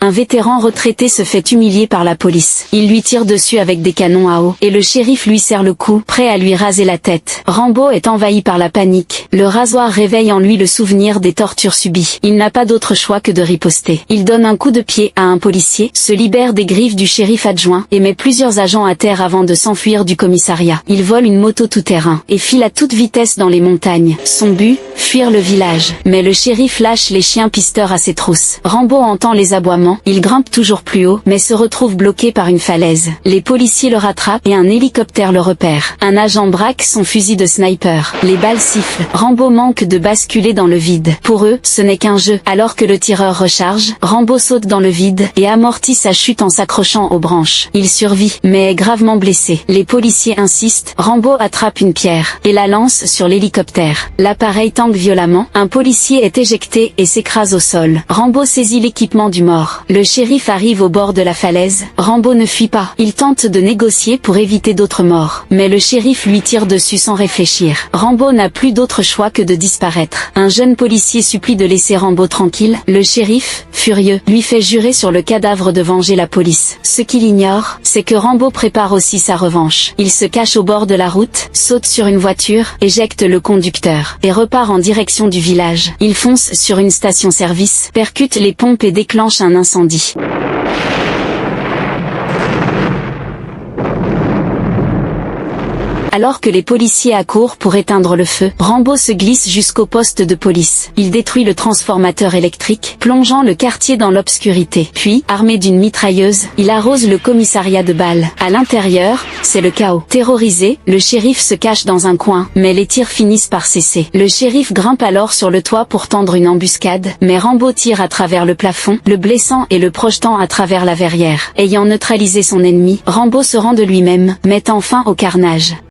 un vétéran retraité se fait humilier par la police. Il lui tire dessus avec des canons à eau, et le shérif lui serre le cou, prêt à lui raser la tête. Rambo est envahi par la panique. Le rasoir réveille en lui le souvenir des tortures subies. Il n'a pas d'autre choix que de riposter. Il donne un coup de pied à un policier, se libère des griffes du shérif adjoint, et met plusieurs agents à terre avant de s'enfuir du commissariat. Il vole une moto tout-terrain, et file à toute vitesse dans les montagnes. Son but, fuir le village. Mais le shérif lâche les chiens pisteurs à ses trousses. Rambo entend les aboiements, il grimpe toujours plus haut, mais se retrouve bloqué par une falaise. Les policiers le rattrapent et un hélicoptère le repère. Un agent braque son fusil de sniper. Les balles sifflent. Rambo manque de basculer dans le vide. Pour eux, ce n'est qu'un jeu. Alors que le tireur recharge, Rambo saute dans le vide et amortit sa chute en s'accrochant aux branches. Il survit, mais est gravement blessé. Les policiers insistent. Rambo attrape une pierre et la lance sur l'hélicoptère. L'appareil tangue violemment. Un policier est éjecté et s'écrase au sol. Rambo saisit l'équipement du mort. Le shérif arrive au bord de la falaise. Rambo ne fuit pas. Il tente de négocier pour éviter d'autres morts. Mais le shérif lui tire dessus sans réfléchir. Rambo n'a plus d'autre choix que de disparaître. Un jeune policier supplie de laisser Rambo tranquille. Le shérif, furieux, lui fait jurer sur le cadavre de venger la police. Ce qu'il ignore, c'est que Rambo prépare aussi sa revanche. Il se cache au bord de la route, saute sur une voiture, éjecte le conducteur, et repart en direction du village. Il fonce sur une station-service, percute les pompes et déclenche un incendie. Alors que les policiers accourent pour éteindre le feu, Rambo se glisse jusqu'au poste de police. Il détruit le transformateur électrique, plongeant le quartier dans l'obscurité. Puis, armé d'une mitrailleuse, il arrose le commissariat de balles. À l'intérieur, c'est le chaos. Terrorisé, le shérif se cache dans un coin, mais les tirs finissent par cesser. Le shérif grimpe alors sur le toit pour tendre une embuscade, mais Rambo tire à travers le plafond, le blessant et le projetant à travers la verrière. Ayant neutralisé son ennemi, Rambo se rend de lui-même, mettant fin au carnage.